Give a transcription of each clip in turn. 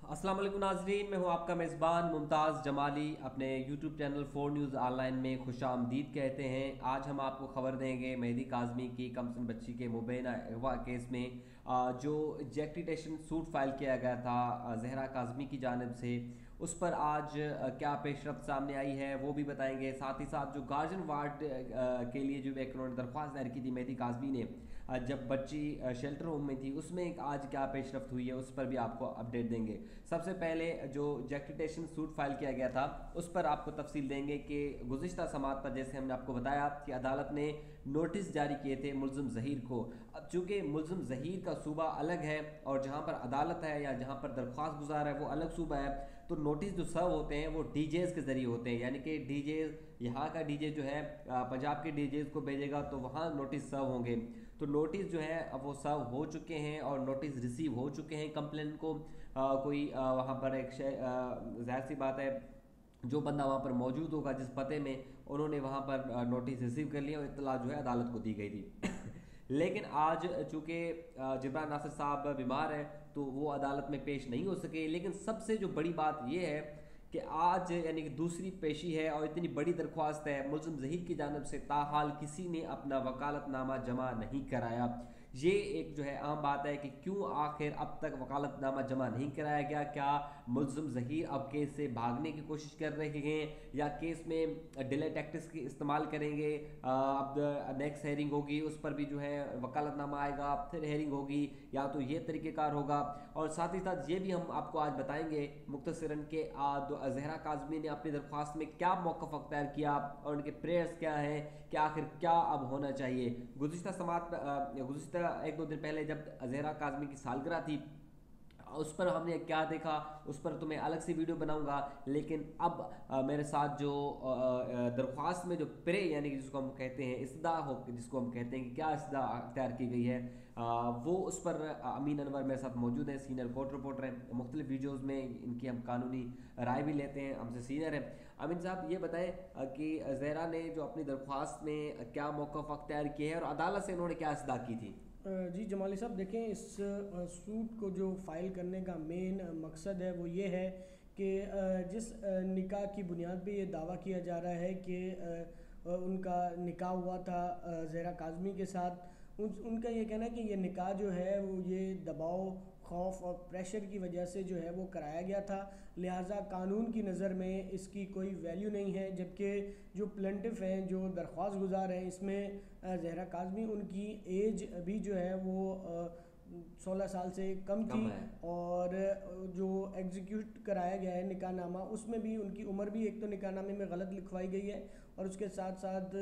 अस्सलाम वालेकुम नाजरीन, मैं हूं आपका मेज़बान मुमताज़ जमाली। अपने यूट्यूब चैनल 4 न्यूज़ ऑनलाइन में खुशामदीद कहते हैं। आज हम आपको खबर देंगे मेहदी काज़मी की कमसन बच्ची के मुबैना अगवा केस में जो एग्जेक्टिटेशन सूट फाइल किया गया था जहरा काज़मी की जानिब से, उस पर आज क्या पेशरफ्त सामने आई है वो भी बताएंगे। साथ ही साथ जो गार्जियन वार्ड के लिए जो एक उन्होंने दरख्वास्त दायर की थी मेहदी काज़मी ने, जब बच्ची शेल्टर होम में थी, उसमें एक आज क्या पेशरफ्त हुई है उस पर भी आपको अपडेट देंगे। सबसे पहले जो जेक्टिटेशन सूट फाइल किया गया था उस पर आपको तफसील देंगे कि गुज़िश्ता समात पर जैसे हमने आपको बताया कि अदालत ने नोटिस जारी किए थे मुल्ज़िम ज़हीर को। अब चूँकि मुल्ज़िम ज़हीर का सूबा अलग है और जहाँ पर अदालत है या जहाँ पर दरख्वास्त गुजार है वो अलग सूबा है, तो नोटिस जो सर्व होते हैं वो डीजेज़ के ज़रिए होते हैं। यानी कि डीजे, यहाँ का डीजे जो है पंजाब के डीजेज़ को भेजेगा तो वहाँ नोटिस सर्व होंगे। तो नोटिस जो है अब वो सर्व हो चुके हैं और नोटिस रिसीव हो चुके हैं कंप्लेंट को। कोई वहाँ पर एक जाहिर सी बात है, जो बंदा वहाँ पर मौजूद होगा जिस पते में, उन्होंने वहाँ पर नोटिस रिसीव कर लिया और इत्तला जो है अदालत को दी गई थी। लेकिन आज चूँकि जिब्रान नासिर साहब बीमार है तो वो अदालत में पेश नहीं हो सके। लेकिन सबसे जो बड़ी बात यह है कि आज यानी कि दूसरी पेशी है और इतनी बड़ी दरख्वास्त है मुल्ज़िम ज़हीर की जानब से, ताहाल किसी ने अपना वकालतनामा जमा नहीं कराया। ये एक जो है अहम बात है कि क्यों आखिर अब तक वकालतनामा जमा नहीं कराया गया। क्या मुल्ज़िम ज़हीर अब केस से भागने की कोशिश कर रहे हैं या केस में डिले टैक्टिक्स की इस्तेमाल करेंगे। अब नेक्स्ट हेयरिंग होगी उस पर भी जो है वकालतनामा आएगा, फिर हेयरिंग होगी, या तो ये तरीक़ेकार होगा। और साथ ही साथ ये भी हम आपको आज बताएंगे मुख्तसरन के जहरा काज़मी ने अपनी दरख्वास्त में क्या मौक़िफ़ अख्तियार किया और उनके प्रेयर्स क्या हैं कि आखिर क्या अब होना चाहिए। गुज़िश्ता समात गुज़िश्ता एक दो दिन पहले जब जहरा काज़मी की सालगिरह थी, उस पर हमने क्या देखा उस पर तो मैं अलग से वीडियो बनाऊंगा। लेकिन अब मेरे साथ जो दरख्वास्त में जो प्रे यानी कि जिसको हम कहते हैं इस्दा हो, जिसको हम कहते हैं कि क्या इस्दा अख्तियार की गई है, वो उस पर अमीन अनवर मेरे साथ मौजूद हैं, सीनियर कोर्ट रिपोर्टर हैं। मुख्तलिफ वीडियोज़ में इनकी हम कानूनी राय भी लेते हैं, हमसे सीनियर हैं। अमीन साहब ये बताएं कि जहरा ने जो अपनी दरख्वास्त में क्या मौक़िफ़ अख्तियार किए हैं और अदालत से उन्होंने क्या इस्दा की थी। जी जमाली साहब, देखें, इस सूट को जो फ़ाइल करने का मेन मकसद है वो ये है कि जिस निकाह की बुनियाद पे ये दावा किया जा रहा है कि उनका निकाह हुआ था ज़हरा काज़मी के साथ, उनका ये कहना है कि ये निकाह जो है वो ये दबाव, खौफ और प्रेशर की वजह से जो है वो कराया गया था, लिहाजा कानून की नज़र में इसकी कोई वैल्यू नहीं है। जबकि जो प्लेंटिफ हैं, जो दरख्वास्त गुजार हैं, इसमें ज़हरा काज़मी, उनकी एज अभी जो है वो 16 साल से कम थी। कम है। और जो एग्जीक्यूट कराया गया है निकाहनामा, उसमें भी उनकी उम्र भी एक तो निकाहनामे में गलत लिखवाई गई है और उसके साथ साथ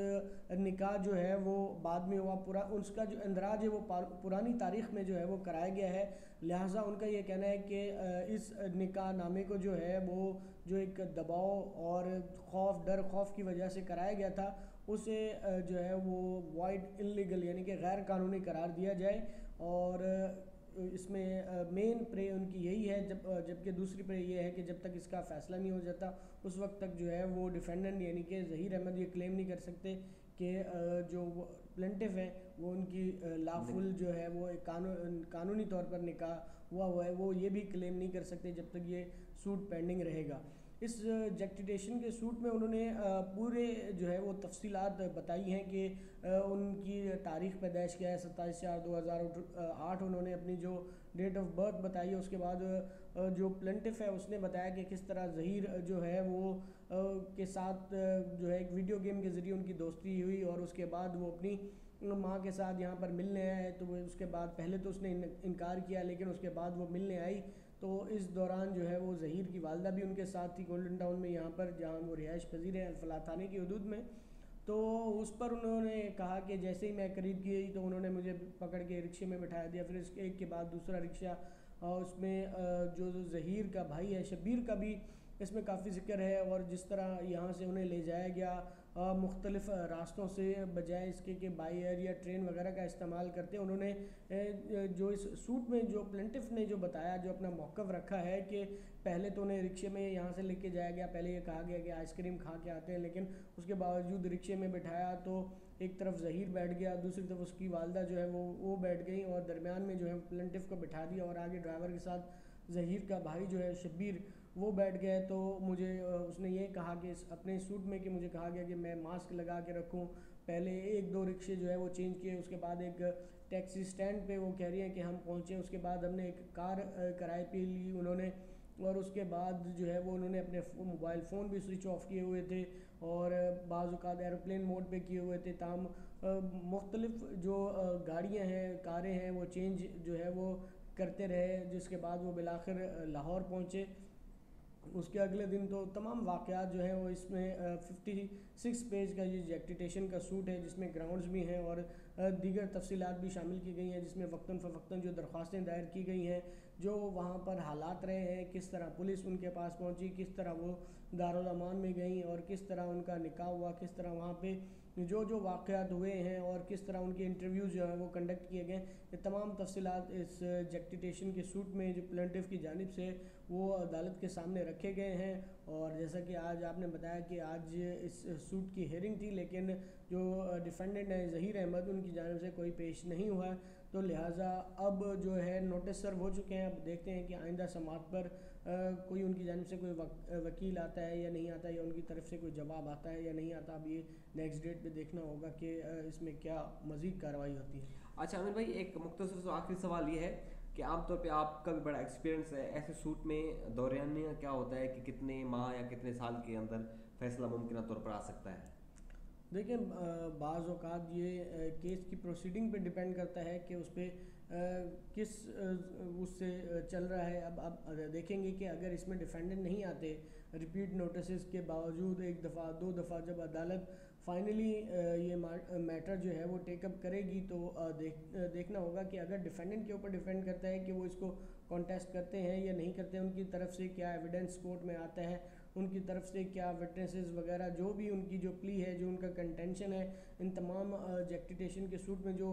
निकाह जो है वो बाद में हुआ, पूरा उसका जो अंदराज है वो पुरानी तारीख में जो है वो कराया गया है। लिहाजा उनका ये कहना है कि इस निकाहनामे को जो है वो जो एक दबाव और खौफ, डर खौफ की वजह से कराया गया था, उसे जो है वो वाइड इलीगल यानी कि गैर कानूनी करार दिया जाए। और इसमें मेन प्रे उनकी यही है, जबकि दूसरी प्रे ये है कि जब तक इसका फ़ैसला नहीं हो जाता उस वक्त तक जो है वो डिफेंडेंट यानी कि ज़हीर अहमद ये क्लेम नहीं कर सकते कि जो प्लेंटिफ है वो उनकी लाफुल जो है वो एक कानूनी तौर पर निकाह हुआ है, वो ये भी क्लेम नहीं कर सकते जब तक ये सूट पेंडिंग रहेगा। इस जेक्टिटेशन के सूट में उन्होंने पूरे जो है वो तफसीलात बताई हैं कि उनकी तारीख़ पैदाइश क्या है, 27/4/2008 उन्होंने अपनी जो डेट ऑफ बर्थ बताई है। उसके बाद जो प्लेंटिफ है उसने बताया कि किस तरह ज़हीर जो है वो के साथ जो है एक वीडियो गेम के ज़रिए उनकी दोस्ती हुई और उसके बाद वो अपनी माँ के साथ यहाँ पर मिलने आया है। तो वो उसके बाद पहले तो उसने इनकार किया, लेकिन उसके बाद वो मिलने आई। तो इस दौरान जो है वो ज़हीर की वालदा भी उनके साथ थी गोल्डन टाउन में, यहाँ पर जहाँ वो रिहाइश पजीर है अल्फलाह थाने की हदूद में। तो उस पर उन्होंने कहा कि जैसे ही मैं करीब गई तो उन्होंने मुझे पकड़ के रिक्शे में बिठाया दिया, फिर इसके एक के बाद दूसरा रिक्शा। और उसमें जो ज़हीर का भाई है शब्बीर का भी इसमें काफ़ी ज़िक्र है। और जिस तरह यहाँ से उन्हें ले जाया गया मुख्तलिफ़ रास्तों से, बजाय इसके कि बाई एयर या ट्रेन वगैरह का इस्तेमाल करते, उन्होंने जो इस सूट में जो प्लेंटिफ ने जो बताया, जो अपना मौक़िफ़ रखा है कि पहले तो उन्हें रिक्शे में यहाँ से लेके जाया गया, पहले ये कहा गया कि आइसक्रीम खा के आते हैं, लेकिन उसके बावजूद रिक्शे में बिठाया तो एक तरफ ज़हीर बैठ गया, दूसरी तरफ उसकी वालदा जो है वो बैठ गई और दरमियान में जो है प्लेंटिफ को बिठा दिया और आगे ड्राइवर के साथ ज़हीर का भाई जो है शब्बीर, वो बैठ गया। तो मुझे उसने ये कहा कि अपने सूट में कि मुझे कहा गया कि मैं मास्क लगा के रखूं। पहले एक दो रिक्शे जो है वो चेंज किए, उसके बाद एक टैक्सी स्टैंड पे वो कह रही हैं कि हम पहुंचे, उसके बाद हमने एक कार किराए पे ली उन्होंने, और उसके बाद जो है वो उन्होंने अपने मोबाइल फ़ोन भी स्विच ऑफ किए हुए थे और बाज़ औक़ात एरोप्लेन मोड पे किए हुए थे। ताम मुख्तलिफ़ जो गाड़ियाँ हैं, कारें हैं, वो चेंज जो है वो करते रहे, जिसके बाद वो बिलाखिर लाहौर पहुँचे। उसके अगले दिन तो तमाम वाक़यात जो हैं वो इसमें 56 पेज का ये जेक्टिटेशन का सूट है, जिसमें ग्राउंड्स भी हैं और दीगर तफसीलात भी शामिल की गई हैं, जिसमें वक्तन फ़वक्तन जो दरख्वास्तें दायर की गई हैं, जो वहाँ पर हालात रहे हैं, किस तरह पुलिस उनके पास पहुँची, किस तरह वो दारुल अमान में गई और किस तरह उनका निकाह हुआ, किस तरह वहाँ पे जो वाक़यात हुए हैं और किस तरह उनके इंटरव्यूज़ जो हैं वो कंडक्ट किए गए, ये तमाम तफसीलात इस जेक्टिटेशन के सूट में जो प्लेंटिफ की जानिब से वो अदालत के सामने रखे गए हैं। और जैसा कि आज आपने बताया कि आज इस सूट की हेयरिंग थी, लेकिन जो डिफेंडेंट हैं ज़हीर अहमद, उनकी जानिब से कोई पेश नहीं हुआ है। तो लिहाजा अब जो है नोटिस सर्व हो चुके हैं। अब देखते हैं कि आइंदा समाअत पर कोई उनकी जानिब से कोई वकील आता है या नहीं आता, या उनकी तरफ से कोई जवाब आता है या नहीं आता। अब ये नेक्स्ट डेट पे देखना होगा कि इसमें क्या मज़ीद कार्रवाई होती है। अच्छा आमिर भाई, एक मुख्तसर सा आखिरी सवाल ये है कि आमतौर पे आपका भी बड़ा एक्सपीरियंस है, ऐसे सूट में दौरानिया क्या होता है कि कितने माह या कितने साल के अंदर फैसला मुमकिन तौर पर आ सकता है? देखिए, बाज़ औक़ात ये केस की प्रोसीडिंग पे डिपेंड करता है कि उस पर किस उससे चल रहा है। अब देखेंगे कि अगर इसमें डिफेंडेंट नहीं आते, रिपीट नोटिस के बावजूद एक दफ़ा दो दफ़ा जब अदालत फाइनली ये मैटर जो है वो टेकअप करेगी, तो देखना होगा कि अगर डिफेंडेंट के ऊपर डिपेंड करता है कि वो इसको कॉन्टेस्ट करते हैं या नहीं करते हैं, उनकी तरफ से क्या एविडेंस कोर्ट में आता है, उनकी तरफ से क्या विटनेसेस वगैरह, जो भी उनकी जो प्ली है, जो उनका कंटेंशन है, इन तमाम जेक्टिटेशन के सूट में जो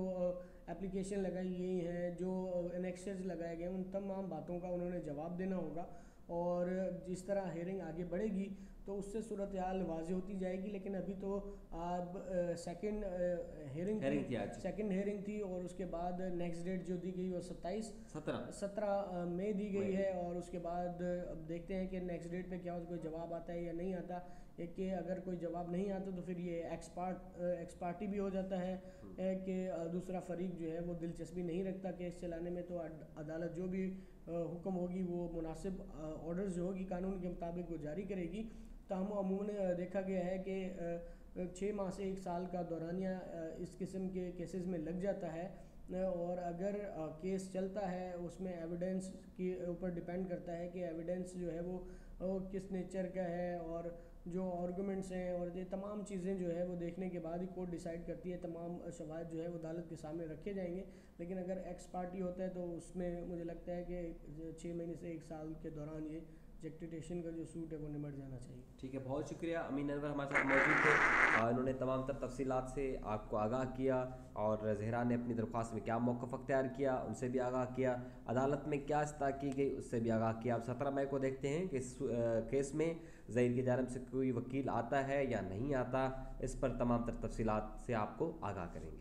एप्लीकेशन लगाई गई हैं, जो एनेक्सेस लगाए गए हैं, उन तमाम बातों का उन्होंने जवाब देना होगा। और जिस तरह हेयरिंग आगे बढ़ेगी तो उससे सूरत हाल वाज़ेह होती जाएगी। लेकिन अभी तो अब सेकंड हेयरिंग थी और उसके बाद नेक्स्ट डेट जो दी गई वो 17 मई दी गई है। और उसके बाद अब देखते हैं कि नेक्स्ट डेट पे क्या कोई जवाब आता है या नहीं आता। एक कि अगर कोई जवाब नहीं आता तो फिर ये एक्स पार्टी भी हो जाता है कि दूसरा फरीक जो है वो दिलचस्पी नहीं रखता केस चलाने में, तो अदालत जो भी हुक्म होगी वो मुनासिब ऑर्डर्स जो होगी कानून के मुताबिक वो जारी करेगी। ताहम अमूमन देखा गया है कि 6 माह से 1 साल का दौरानिया इस किस्म के केसेस में लग जाता है। और अगर केस चलता है, उसमें एविडेंस के ऊपर डिपेंड करता है कि एविडेंस जो है वो किस नेचर का है और जो आर्गूमेंट्स हैं और ये तमाम चीज़ें जो है वो देखने के बाद ही कोर्ट डिसाइड करती है। तमाम शवाहिद जो है वो अदालत के सामने रखे जाएंगे। लेकिन अगर एक्स पार्टी होता है तो उसमें मुझे लगता है कि 6 महीने से 1 साल के दौरान ये जेक्टिटेशन का जो सूट है वो निमट जाना चाहिए। ठीक है, बहुत शुक्रिया। अमीन अनवर हमारे साथ मौजूद थे, इन्होंने तमाम तर तफसीलात से आपको आगाह किया और ज़हरा ने अपनी दरख्वास्त में क्या मौक़िफ़ अख्तियार किया उनसे भी आगाह किया, अदालत में क्या इस्ता की गई उससे भी आगाह किया। अब 17 मई को देखते हैं कि इस केस में ज़हीर की जानिब से कोई वकील आता है या नहीं आता, इस पर तमाम तर तफसीलात से आपको आगाह करेंगे।